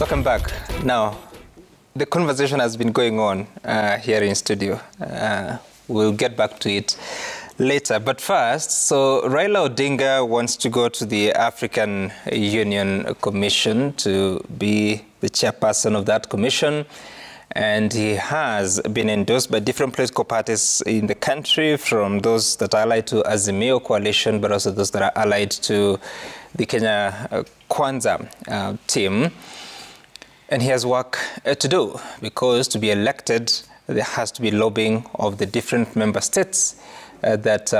Welcome back. Now, the conversation has been going on here in studio. We'll get back to it later. But first, so Raila Odinga wants to go to the African Union Commission to be the chairperson of that commission. And he has been endorsed by different political parties in the country, from those that are allied to Azimio coalition, but also those that are allied to the Kenya Kwanza team. And he has work to do, because to be elected, there has to be lobbying of the different member states that,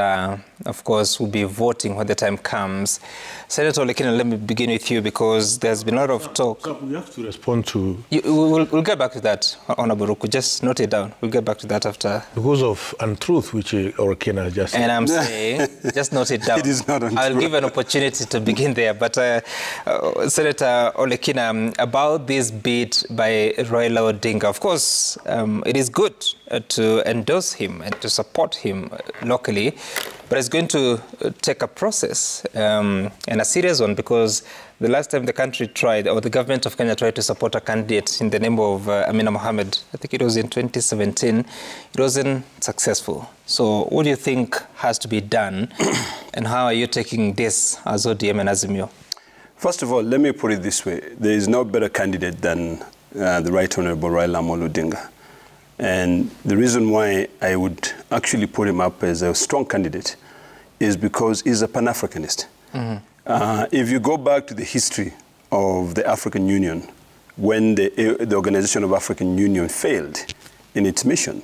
of course, will be voting when the time comes. Senator Olekina, let me begin with you, because there's been a lot of talk. So we have to respond to... We'll get back to that, Honorable Ruku. Just note it down. We'll get back to that after. Because of untruth, which Olekina just said. And I'm saying, just note it down. It is not untrue. I'll give an opportunity to begin there. But Senator Olekina, about this bid by Raila Odinga, of course, it is good to endorse him and to support him locally, but it's going to take a process, and a serious one, because the last time the country tried, or the government of Kenya tried to support a candidate in the name of Amina Mohamed, I think it was in 2017, it wasn't successful. So what do you think has to be done, and how are you taking this as ODM and Azimio? First of all, let me put it this way. There is no better candidate than the Right Honorable Raila Odinga. And the reason why I would actually put him up as a strong candidate is because he's a Pan-Africanist. Mm-hmm. If you go back to the history of the African Union, when the Organization of African Union failed in its mission,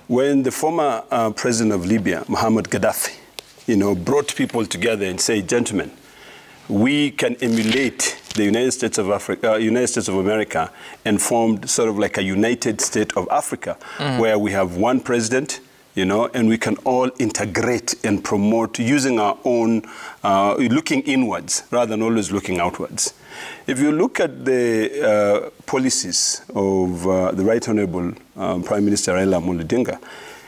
when the former president of Libya, Muammar Gaddafi, brought people together and said, gentlemen, we can emulate the United States of America, and formed sort of like a United States of Africa, where we have one president, and we can all integrate and promote using our own, looking inwards rather than always looking outwards. If you look at the policies of the Right Honorable Prime Minister Raila Odinga,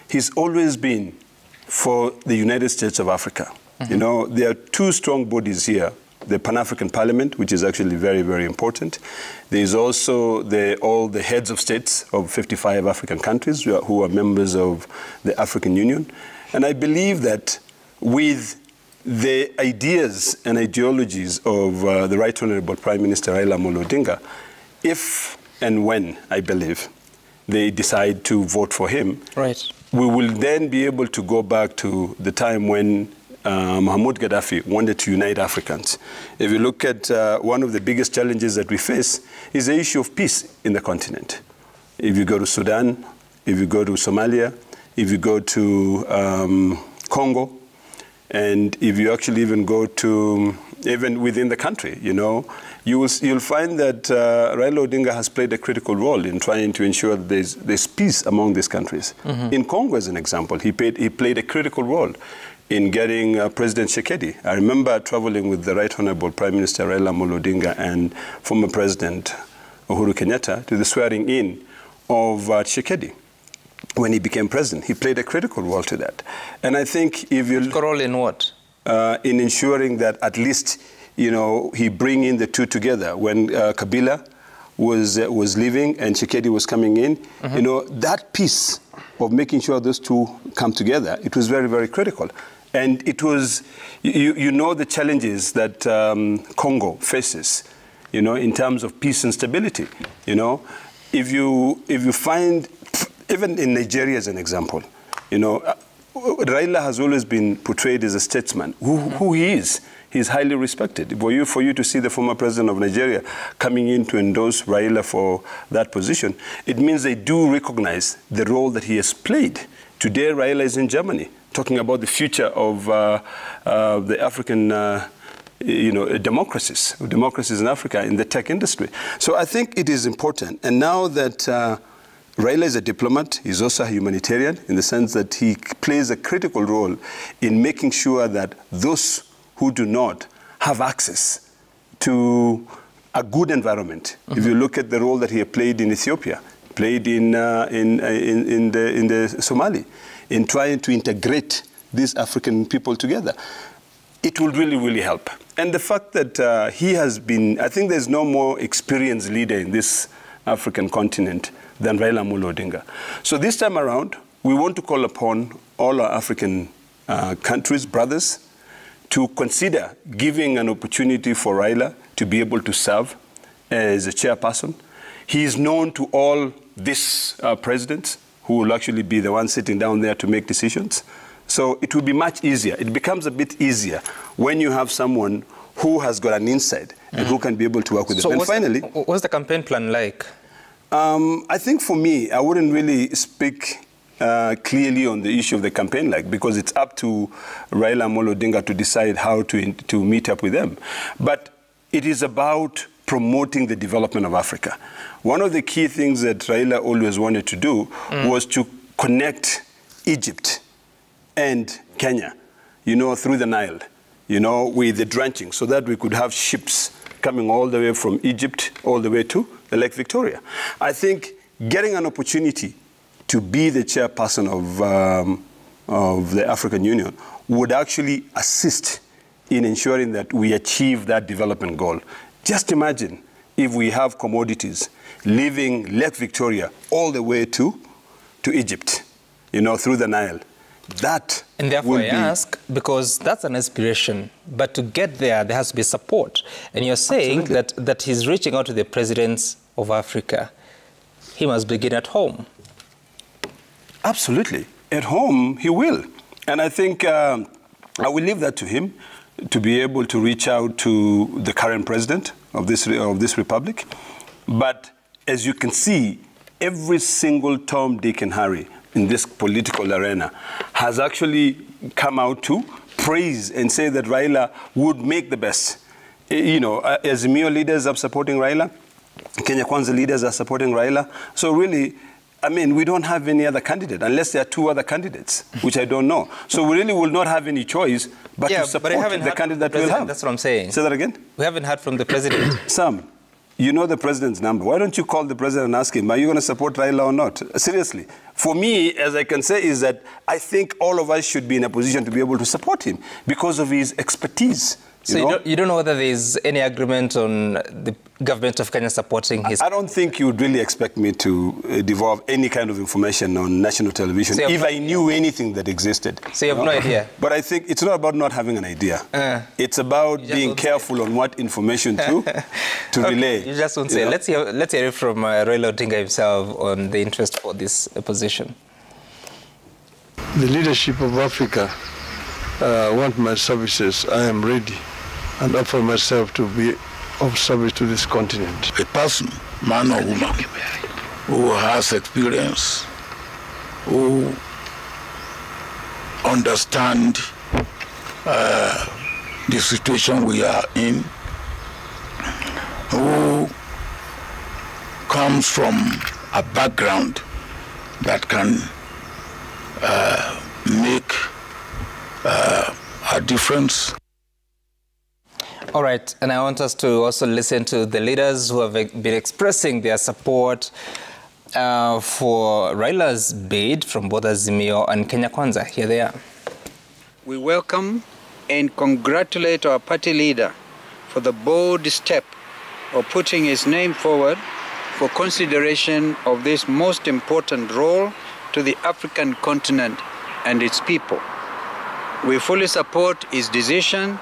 he's always been for the United States of Africa. Mm-hmm. There are two strong bodies here. The Pan-African Parliament, which is actually very, very important. There is also all the heads of states of 55 African countries who are members of the African Union. And I believe that with the ideas and ideologies of the Right Honorable Prime Minister Raila Odinga, if and when, I believe, they decide to vote for him, right, we will then be able to go back to the time when Muammar Gaddafi wanted to unite Africans. If you look at one of the biggest challenges that we face is the issue of peace in the continent. If you go to Sudan, if you go to Somalia, if you go to Congo, and if you actually even go to, even within the country, you'll find that Raila Odinga has played a critical role in trying to ensure that there's peace among these countries. Mm-hmm. In Congo, as an example, he played a critical role in getting President Tshisekedi. I remember traveling with the Right Honorable Prime Minister Raila Odinga and former President Uhuru Kenyatta to the swearing in of Tshisekedi when he became president. He played a critical role to that. And I think if you... Critical role in what? In ensuring that at least, he bring in the two together. When Kabila was leaving and Tshisekedi was coming in, mm-hmm. That piece of making sure those two come together, it was very, very critical. And it was, the challenges that Congo faces, in terms of peace and stability. If you find, even in Nigeria as an example, Raila has always been portrayed as a statesman, who he is. He's highly respected. For you to see the former president of Nigeria coming in to endorse Raila for that position, it means they do recognize the role that he has played. Today, Raila is in Germany, talking about the future of the African democracies in Africa in the tech industry. So I think it is important. And now that Raila is a diplomat, he's also a humanitarian, in the sense that he plays a critical role in making sure that those who do not have access to a good environment. Mm-hmm. If you look at the role that he played in Ethiopia, played in the Somali, in trying to integrate these African people together. it will really, really help. And the fact that he has been, I think there's no more experienced leader in this African continent than Raila Amolo Odinga. So this time around, we want to call upon all our African countries, brothers, to consider giving an opportunity for Raila to be able to serve as a chairperson. He is known to all these presidents who will actually be the ones sitting down there to make decisions. So it will be much easier. It becomes a bit easier when you have someone who has got an insight and who can be able to work with them. And finally, what's the campaign plan like? I think for me, I wouldn't really speak clearly on the issue of the campaign because it's up to Raila Amolo Odinga to decide how to meet up with them. But it is about promoting the development of Africa. One of the key things that Raila always wanted to do was to connect Egypt and Kenya, through the Nile, with the drenching, so that we could have ships coming all the way from Egypt all the way to the Lake Victoria. I think getting an opportunity to be the chairperson of the African Union would actually assist in ensuring that we achieve that development goal. Just imagine if we have commodities leaving Lake Victoria all the way to Egypt, through the Nile. That and therefore I ask, because that's an aspiration, but to get there, there has to be support. And you're saying that he's reaching out to the presidents of Africa. He must begin at home. Absolutely. At home, he will. And I think I will leave that to him to be able to reach out to the current president of this republic. But as you can see, every single Tom, Dick, and Harry in this political arena has actually come out to praise and say that Raila would make the best. Azimio leaders are supporting Raila. Kenya Kwanza leaders are supporting Raila. So really, we don't have any other candidate, unless there are two other candidates, which I don't know. So we really will not have any choice but to support the candidate that we'll have. That's what I'm saying. Say that again? We haven't heard from the president. Sam, you know the president's number. Why don't you call the president and ask him, are you going to support Raila or not? Seriously. For me, as I can say, is that I think all of us should be in a position to be able to support him because of his expertise. So you don't know whether there's any agreement on the government of Kenya supporting his... I don't think you would really expect me to devolve any kind of information on national television if I knew anything that existed. So you have no idea? But I think it's not about not having an idea. It's about being careful on what information to relay. You just won't say. Let's hear it from Raila Odinga himself on the interest for this position. The leadership of Africa want my services. I am ready and offer myself to be of service to this continent. A person, man or woman, who has experience, who understand the situation we are in, who comes from a background that can make a difference. All right, and I want us to also listen to the leaders who have been expressing their support for Raila's bid from both Azimio and Kenya Kwanza. Here they are. We welcome and congratulate our party leader for the bold step of putting his name forward for consideration of this most important role to the African continent and its people. We fully support his decision,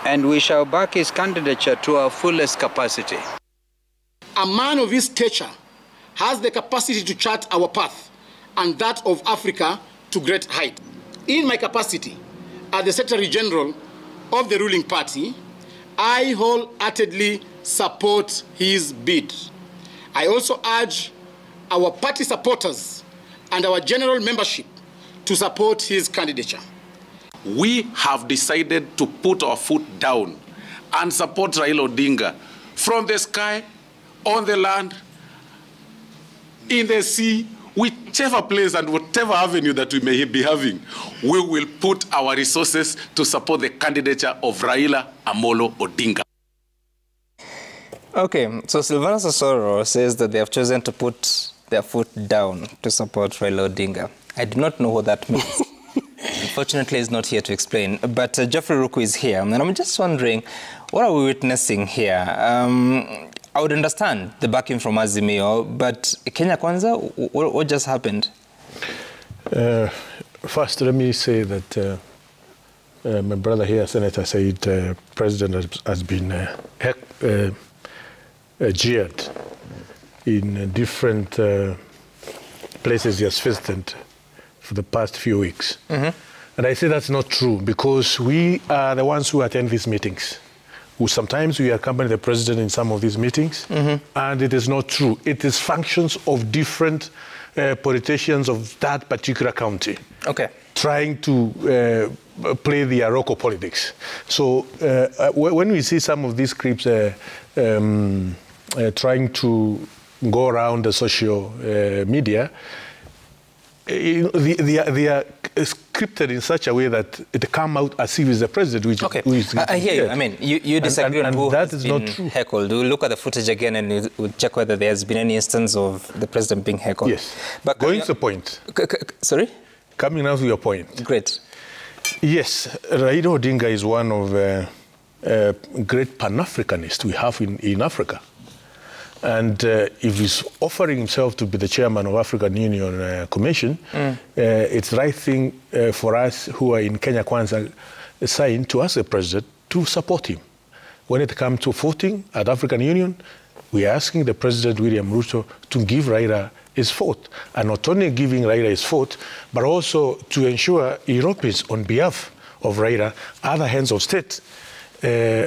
and we shall back his candidature to our fullest capacity. A man of his stature has the capacity to chart our path and that of Africa to great height. In my capacity as the Secretary General of the ruling party, I wholeheartedly support his bid. I also urge our party supporters and our general membership to support his candidature. We have decided to put our foot down and support Raila Odinga from the sky, on the land, in the sea, whichever place and whatever avenue that we may be having. We will put our resources to support the candidature of Raila Amolo Odinga. Okay, so Silvanus Osoro says that they have chosen to put their foot down to support Raila Odinga. I do not know what that means. unfortunately is not here to explain, but Geoffrey Ruku is here, and I'm just wondering, what are we witnessing here? I would understand the backing from Azimio, but Kenya Kwanza, what just happened? First, let me say that my brother here, Senator, said President has been jeered in different places he has visited for the past few weeks. And I say that's not true, because we are the ones who attend these meetings. Sometimes we accompany the president in some of these meetings, and it is not true. It is functions of different politicians of that particular county trying to play the Aroko politics. So when we see some of these clips trying to go around the social media, they are scripted in such a way that it come out as if it's the president who is I hear you. I mean, you disagree on who that has is been not true. heckled. We'll look at the footage again and we'll check whether there's been any instance of the president being heckled. Yes. But going to the point. Sorry? Coming now to your point. Great. Yes, Raila Odinga is one of great Pan-Africanists we have in Africa. And if he's offering himself to be the chairman of African Union Commission, it's the right thing for us who are in Kenya Kwanza side to ask the president to support him. When it comes to voting at African Union, we are asking the President, William Ruto, to give Raila his vote. And not only giving Raila his vote, but also to ensure Europeans, on behalf of Raila, other heads of state,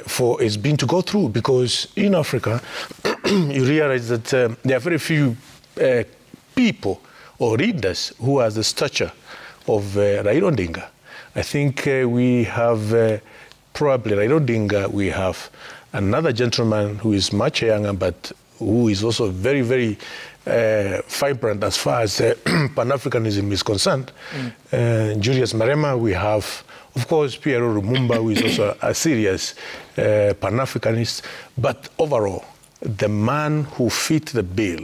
for it's been to go through, because in Africa, you realize that there are very few people or leaders who have the stature of Raila Odinga. I think we have probably Raila Odinga, we have another gentleman who is much younger, but who is also very, very vibrant as far as Pan-Africanism is concerned. Julius Marema, we have, of course, Pierre Lumumba, who is also a serious Pan-Africanist. But overall, the man who fit the bill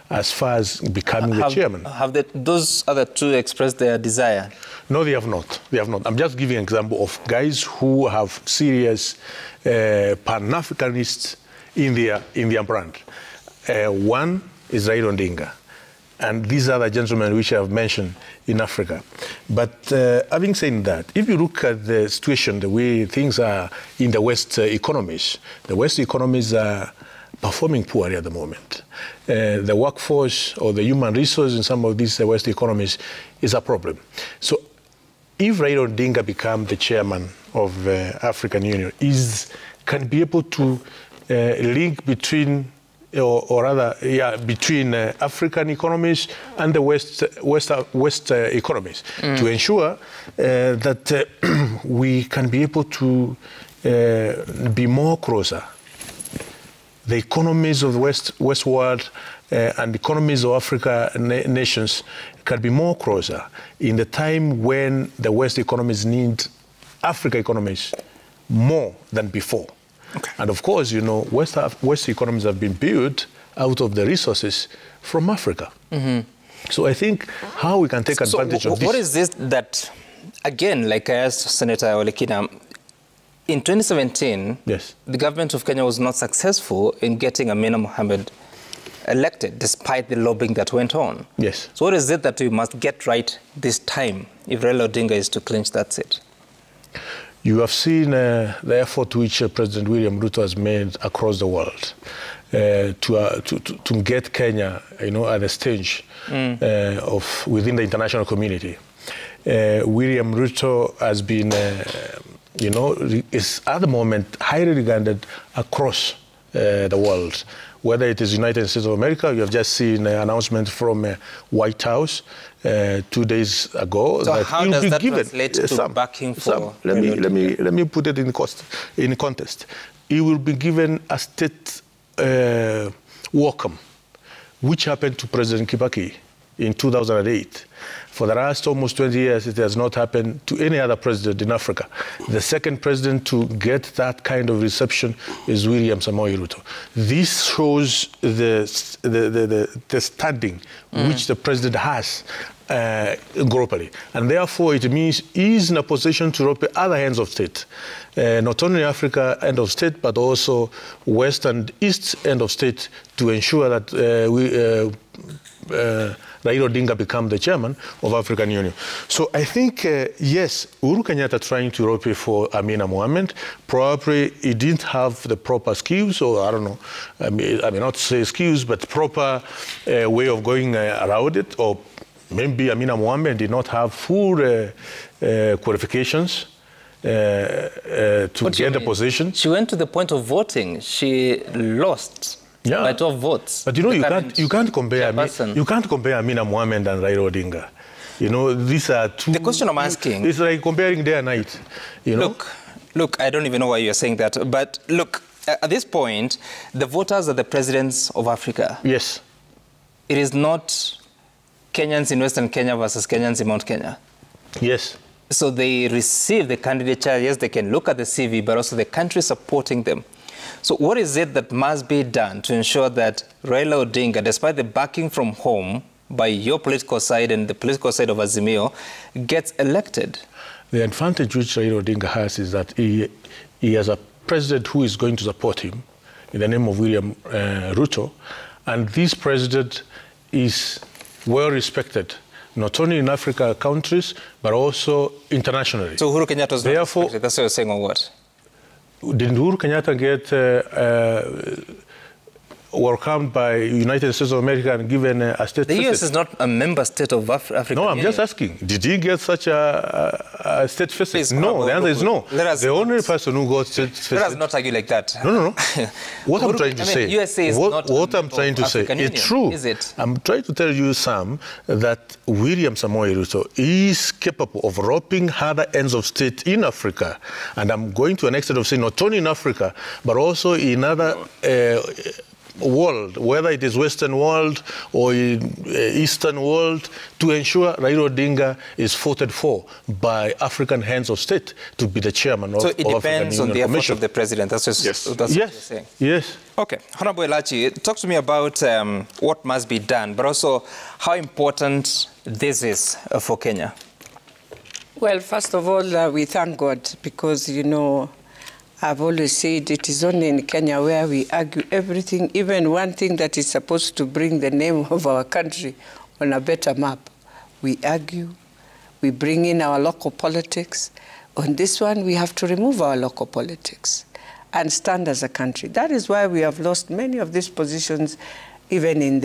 as far as becoming the chairman. Have those other two expressed their desire? No, they have not. They have not. I'm just giving an example of guys who have serious Pan-Africanists in their brand. One is Raila Odinga, and these are the gentlemen which I have mentioned in Africa. But having said that, if you look at the situation, the way things are in the West economies, the West economies are performing poorly at the moment. The workforce or the human resource in some of these West economies is a problem. So if Raila Odinga becomes the chairman of African Union, can be able to link between between African economies and the West economies to ensure that we can be able to be more closer. The economies of the West world and economies of Africa nations can be more closer in the time when the West economies need Africa economies more than before. Okay. And of course, you know, West economies have been built out of the resources from Africa. So I think how we can take advantage of this. What is this that, again, like I asked Senator Olekina, in 2017, yes, the government of Kenya was not successful in getting Amina Mohamed elected, despite the lobbying that went on. Yes. So what is it that we must get right this time if Raila Odinga is to clinch that seat? You have seen the effort which President William Ruto has made across the world to get Kenya, you know, at the stage of within the international community. William Ruto has been, you know, is at the moment highly regarded across the world. Whether it is United States of America, you have just seen an announcement from White House 2 days ago. So that how does that translate to backing for? Let me put it in context. He will be given a state welcome, which happened to President Kibaki in 2008. For the last almost 20 years, it has not happened to any other president in Africa. The second president to get that kind of reception is William Samoei Ruto. This shows the standing which the president has globally. And therefore, it means he's in a position to rope other hands of state, not only Africa end of state, but also West and East end of state to ensure that Raila Odinga become the chairman of African Union. So I think, yes, Uhuru Kenyatta trying to rope for Amina Mohammed, probably he didn't have the proper skills, or I don't know, I mean not say skills, but proper way of going around it, or maybe Amina Mohammed did not have full qualifications to get the position. She went to the point of voting. She lost. Yeah. By 12 votes. But you know, you can't compare Amina Mohammed and Raila Odinga. You know, these are two. The question I'm asking. It's like comparing day and night. You know? Look, I don't even know why you're saying that. But look, at this point, the voters are the presidents of Africa. Yes. It is not Kenyans in Western Kenya versus Kenyans in Mount Kenya. Yes. So they receive the candidature. Yes, they can look at the CV, but also the country supporting them. So what is it that must be done to ensure that Raila Odinga, despite the backing from home by your political side and the political side of Azimio, gets elected? The advantage which Raila Odinga has is that he has a president who is going to support him in the name of William Ruto. And this president is well respected, not only in African countries, but also internationally. So Uhuru Kenyatta was not respected, that's what you're saying, or what? Did Uhuru Kenyatta get welcomed by United States of America and given a state visit? The U.S. is not a member state of Africa. No, I'm just asking. Did he get such a state visit? Please, no, the answer is no. The only person who got state visit... Let us not argue like that. No. What I'm trying to say... USA is not what I'm trying to say, it's true. Is it? I'm trying to tell you, Sam, that William Samoei Ruto is capable of roping other ends of state in Africa. And I'm going to an extent of saying not only in Africa, but also in other... world, whether it is Western world or Eastern world, to ensure Raila Odinga is voted for by African heads of state to be the chairman of African Union. So it depends on the effort of the president. That's what you're saying. Yes. Okay. Honorable Elachi, talk to me about what must be done, but also how important this is for Kenya. Well, first of all, we thank God because, you know, I've always said it is only in Kenya where we argue everything, even one thing that is supposed to bring the name of our country on a better map. We argue, we bring in our local politics. On this one, we have to remove our local politics and stand as a country. That is why we have lost many of these positions, even in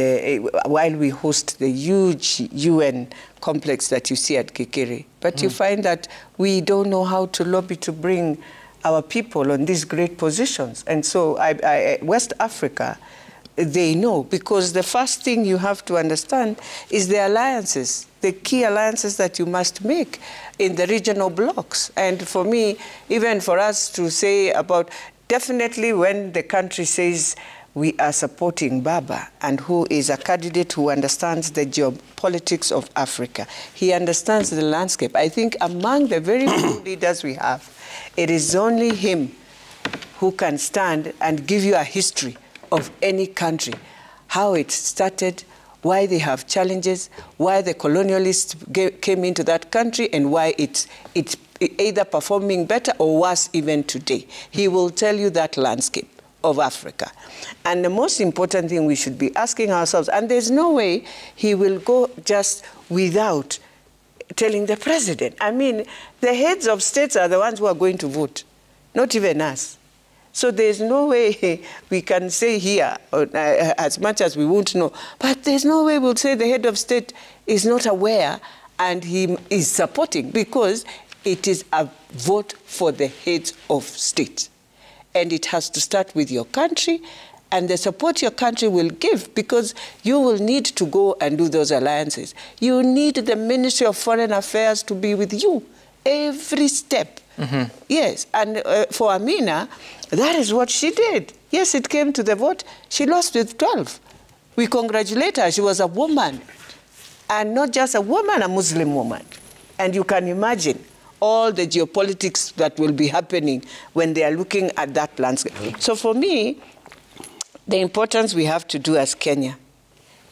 while we host the huge UN complex that you see at Kikiri. But you find that we don't know how to lobby to bring our people on these great positions. And so West Africa, they know, because the first thing you have to understand is the alliances, the key alliances that you must make in the regional blocks. And for me, even for us to say about, definitely when the country says we are supporting Baba, and who is a candidate who understands the geopolitics of Africa, he understands the landscape. I think among the very few leaders we have, it is only him who can stand and give you a history of any country, how it started, why they have challenges, why the colonialists came into that country, and why it's either performing better or worse even today. He will tell you that landscape of Africa. And the most important thing we should be asking ourselves, and there's no way he will go just without telling the president. I mean, the heads of states are the ones who are going to vote, not even us. So there's no way we can say here, as much as we won't know, but there's no way we'll say the head of state is not aware and he is supporting, because it is a vote for the heads of state. And it has to start with your country, and the support your country will give, because you will need to go and do those alliances. You need the Ministry of Foreign Affairs to be with you every step. Yes, and for Amina, that is what she did. Yes, it came to the vote. She lost with 12. We congratulate her. She was a woman, and not just a woman, a Muslim woman. And you can imagine all the geopolitics that will be happening when they are looking at that landscape. So for me, the importance we have to do as Kenya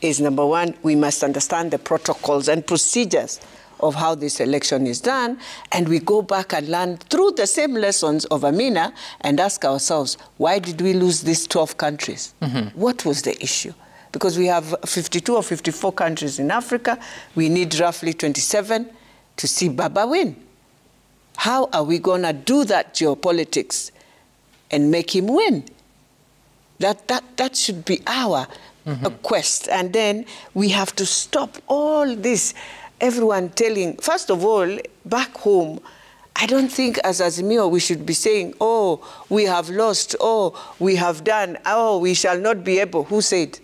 is, number one, we must understand the protocols and procedures of how this election is done, and we go back and learn through the same lessons of Amina and ask ourselves, why did we lose these 12 countries? What was the issue? Because we have 52 or 54 countries in Africa. We need roughly 27 to see Baba win. How are we going to do that geopolitics and make him win? That should be our quest. And then we have to stop all this, everyone telling, first of all, back home, I don't think as Azimio we should be saying, oh, we have lost, oh, we have done, oh, we shall not be able. Who said?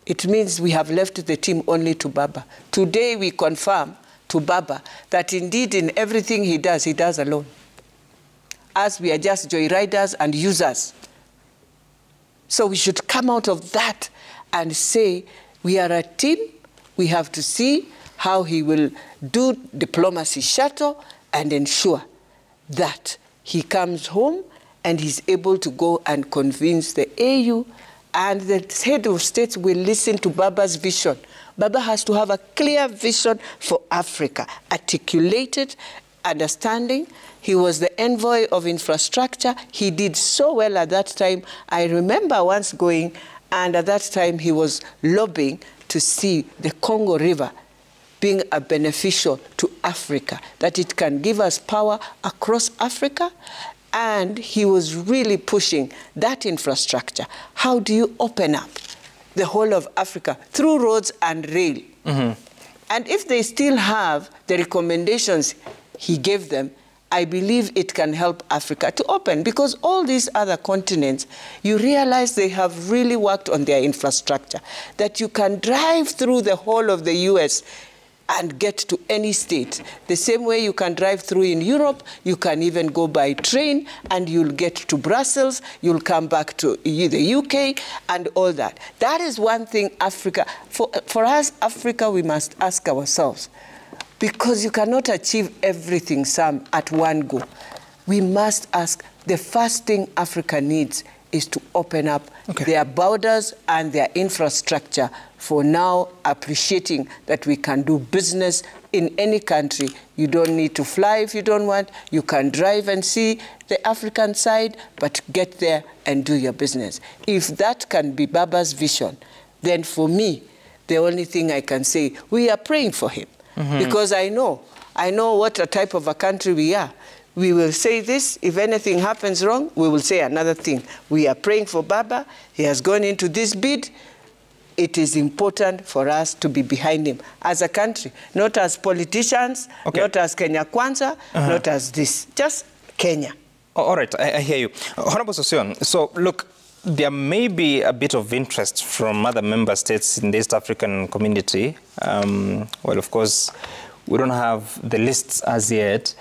It means we have left the team only to Baba. Today we confirm to Baba that indeed in everything he does alone. As we are just joyriders and users. So we should come out of that and say, we are a team, we have to see how he will do diplomacy shuttle and ensure that he comes home and he's able to go and convince the AU, and the head of states will listen to Baba's vision. Baba has to have a clear vision for Africa, articulated, understanding. He was the envoy of infrastructure. He did so well at that time. I remember once going, and at that time he was lobbying to see the Congo River being a beneficial to Africa, that it can give us power across Africa. And he was really pushing that infrastructure. How do you open up the whole of Africa through roads and rail? And if they still have the recommendations he gave them, I believe it can help Africa to open, because all these other continents, you realize they have really worked on their infrastructure, that you can drive through the whole of the US and get to any state. The same way you can drive through in Europe, you can even go by train and you'll get to Brussels, you'll come back to the UK and all that. That is one thing Africa, for us, Africa, we must ask ourselves, because you cannot achieve everything, Sam, at one go. We must ask, the first thing Africa needs is to open up their borders and their infrastructure for now, appreciating that we can do business in any country. You don't need to fly if you don't want. You can drive and see the African side, but get there and do your business. If that can be Baba's vision, then for me, the only thing I can say, we are praying for him. Because I know what a type of a country we are. We will say this, if anything happens wrong, we will say another thing. We are praying for Baba. He has gone into this bid. It is important for us to be behind him as a country, not as politicians, not as Kenya Kwanza, not as this, just Kenya. All right, I hear you. Honorable Sosion, so look, there may be a bit of interest from other member states in the East African community. Well, of course, we don't have the lists as yet,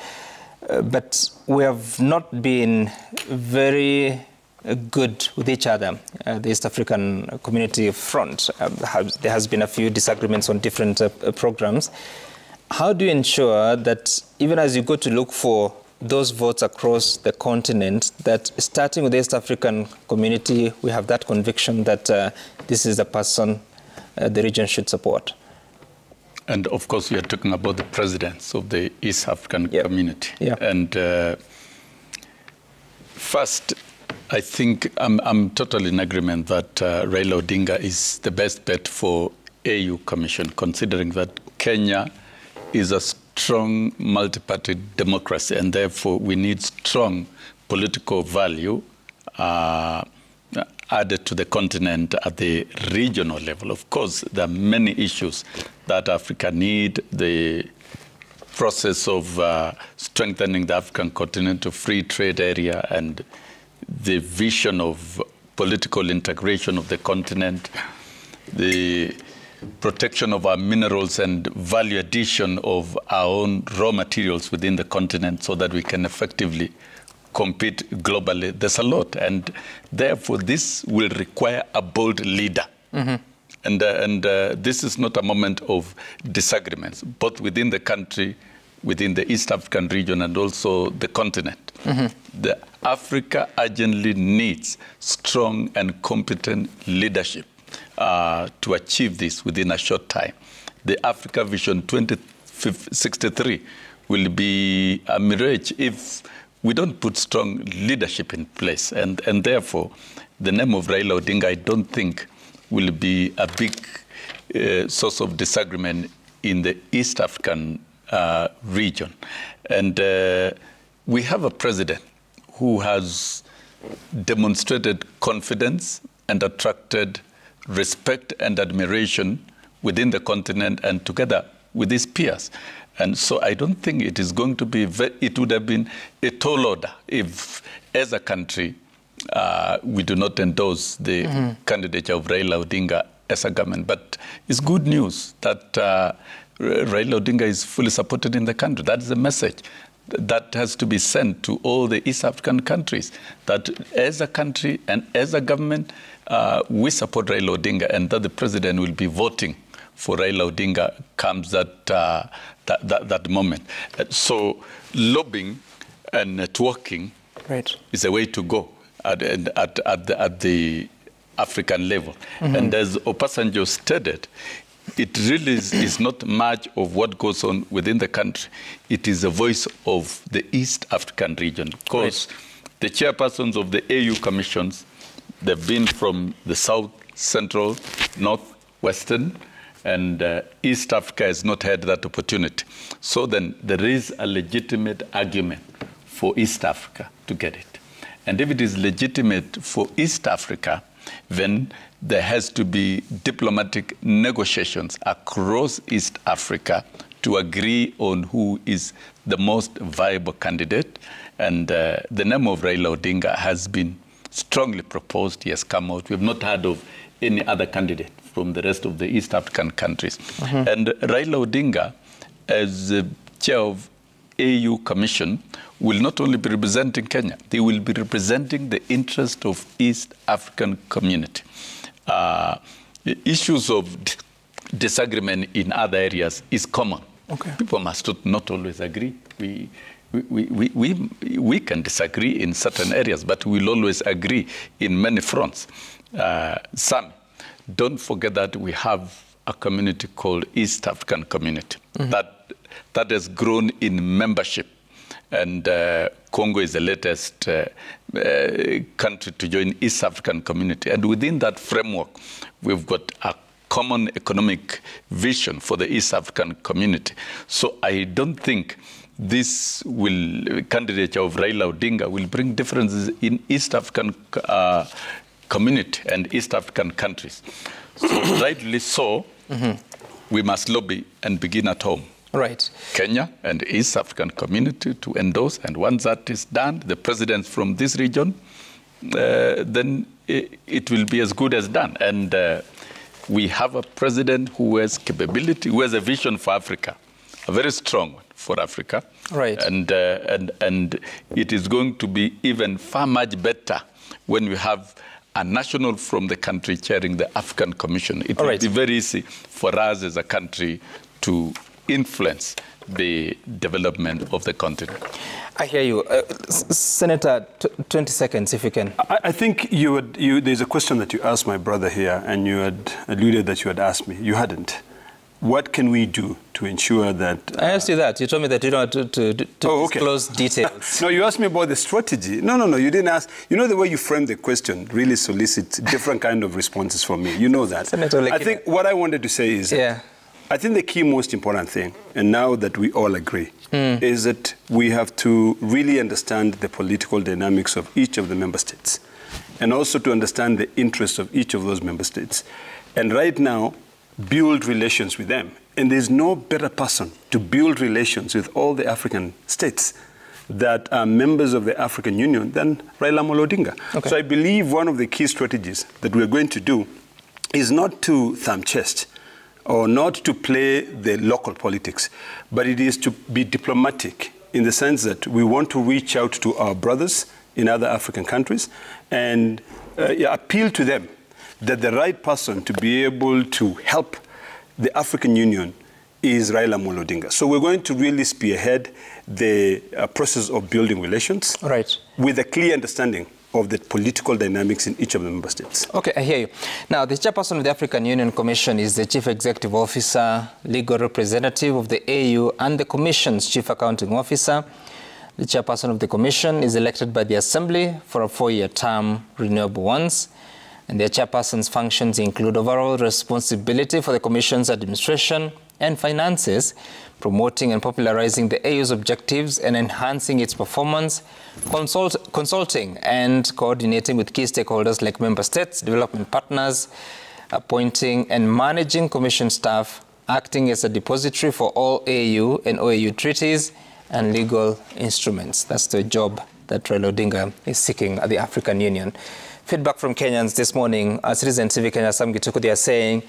but we have not been very good with each other, the East African community front. There has been a few disagreements on different programs. How do you ensure that even as you go to look for those votes across the continent, that starting with the East African community, we have that conviction that this is the person the region should support? And of course, we are talking about the presidents of the East African community. And first, I think I'm totally in agreement that Raila Odinga is the best bet for AU Commission, considering that Kenya is a strong multi-party democracy, and therefore we need strong political value added to the continent at the regional level. Of course, there are many issues that Africa need. The process of strengthening the African continental free trade area and the vision of political integration of the continent, the protection of our minerals and value addition of our own raw materials within the continent so that we can effectively compete globally. There's a lot, and therefore this will require a bold leader. And this is not a moment of disagreements, both within the country, within the East African region, and also the continent. Africa urgently needs strong and competent leadership. to achieve this within a short time. The Africa Vision 2063 will be a mirage if we don't put strong leadership in place. And therefore, the name of Raila Odinga, I don't think, will be a big source of disagreement in the East African region. And we have a president who has demonstrated confidence and attracted respect and admiration within the continent and together with his peers. And so I don't think it is going to be, it would have been a tall order if, as a country, we do not endorse the candidature of Raila Odinga as a government. But it's good news that Raila Odinga is fully supported in the country. That's the message that has to be sent to all the East African countries, that as a country and as a government, we support Raila Odinga, and that the president will be voting for Raila Odinga comes that moment. So lobbying and networking is a way to go at the African level. And as Obasanjo stated, it really is not much of what goes on within the country. It is the voice of the East African region, because the chairpersons of the AU commissions, they've been from the South, Central, North, Western, and East Africa has not had that opportunity. So then there is a legitimate argument for East Africa to get it. And if it is legitimate for East Africa, then there has to be diplomatic negotiations across East Africa to agree on who is the most viable candidate. And the name of Raila Odinga has been strongly proposed. He has come out. We have not heard of any other candidate from the rest of the East African countries. And Raila Odinga, as chair of AU Commission, will not only be representing Kenya, they will be representing the interest of East African community. Issues of disagreement in other areas is common. People must not always agree. We can disagree in certain areas, but we'll always agree in many fronts. Some, don't forget that we have a community called East African Community that has grown in membership. And Congo is the latest country to join East African Community. And within that framework, we've got a common economic vision for the East African community. So I don't think this candidature of Raila Odinga will bring differences in East African community and East African countries. So rightly so, we must lobby and begin at home. Kenya and East African community to endorse, and once that is done, the presidents from this region, then it will be as good as done. And we have a president who has capability, who has a vision for Africa, a very strong one for Africa. And it is going to be even far much better when we have a national from the country chairing the African Commission. It will be very easy for us as a country to influence the development of the continent. I hear you. Senator, 20 seconds, if you can. I think there's a question that you asked my brother here, and you had alluded that you had asked me. You hadn't. What can we do to ensure that... I asked you that. You told me that you don't want to disclose details. No, you asked me about the strategy. No, you didn't ask. You know, the way you framed the question really solicits different kind of responses from me. You know that. Senator, I think what I wanted to say is that I think the key most important thing, and now that we all agree, is that we have to really understand the political dynamics of each of the member states, and also to understand the interests of each of those member states. And right now, build relations with them. And there's no better person to build relations with all the African states that are members of the African Union than Raila Odinga. So I believe one of the key strategies that we're going to do is not to thumb chest, or not to play the local politics, but it is to be diplomatic in the sense that we want to reach out to our brothers in other African countries and appeal to them that the right person to be able to help the African Union is Raila Odinga. So we're going to really spearhead the process of building relations with a clear understanding of the political dynamics in each of the member states. Okay, I hear you. Now, the chairperson of the African Union Commission is the chief executive officer, legal representative of the AU, and the Commission's chief accounting officer. The chairperson of the Commission is elected by the Assembly for a 4-year term, renewable once. And their chairperson's functions include overall responsibility for the Commission's administration and finances, promoting and popularizing the AU's objectives and enhancing its performance, consulting and coordinating with key stakeholders like member states, development partners, appointing and managing Commission staff, acting as a depository for all AU and OAU treaties and legal instruments. That's the job that Raila Odinga is seeking at the African Union. Feedback from Kenyans this morning, Citizen TV Kenya, Sam Gituku, they are saying,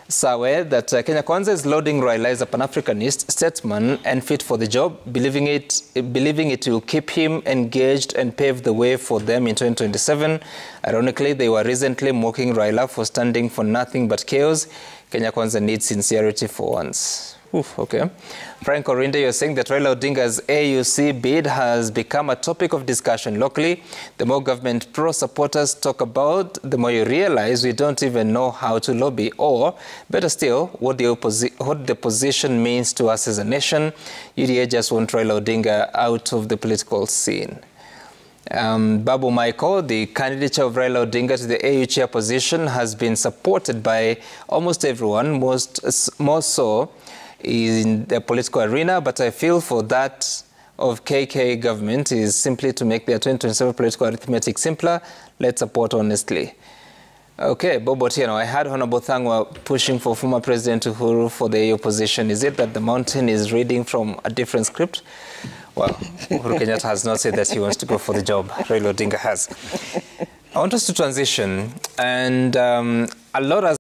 Sawe, that Kenya Kwanza is lauding Raila as a Pan-Africanist statesman and fit for the job, believing it will keep him engaged and pave the way for them in 2027. Ironically, they were recently mocking Raila for standing for nothing but chaos. Kenya Kwanza needs sincerity for once. Oof, okay. Frank Orinde, you're saying that Raila Odinga's AUC bid has become a topic of discussion locally. The more government pro-supporters talk about, the more you realize we don't even know how to lobby, or better still, what the position means to us as a nation. UDA just want Raila Odinga out of the political scene. Babu Michael, the candidature of Raila Odinga to the AU chair position has been supported by almost everyone, more so in the political arena, but I feel for that of KK government is simply to make their 2027 political arithmetic simpler. Let's support honestly. Okay, Bobo Tieno, I heard Honorable Thangwa pushing for former President Uhuru for the AU position. Is it that the mountain is reading from a different script? Well, Uhuru Kenyatta has not said that he wants to go for the job. Raila Odinga has. I want us to transition, and a lot has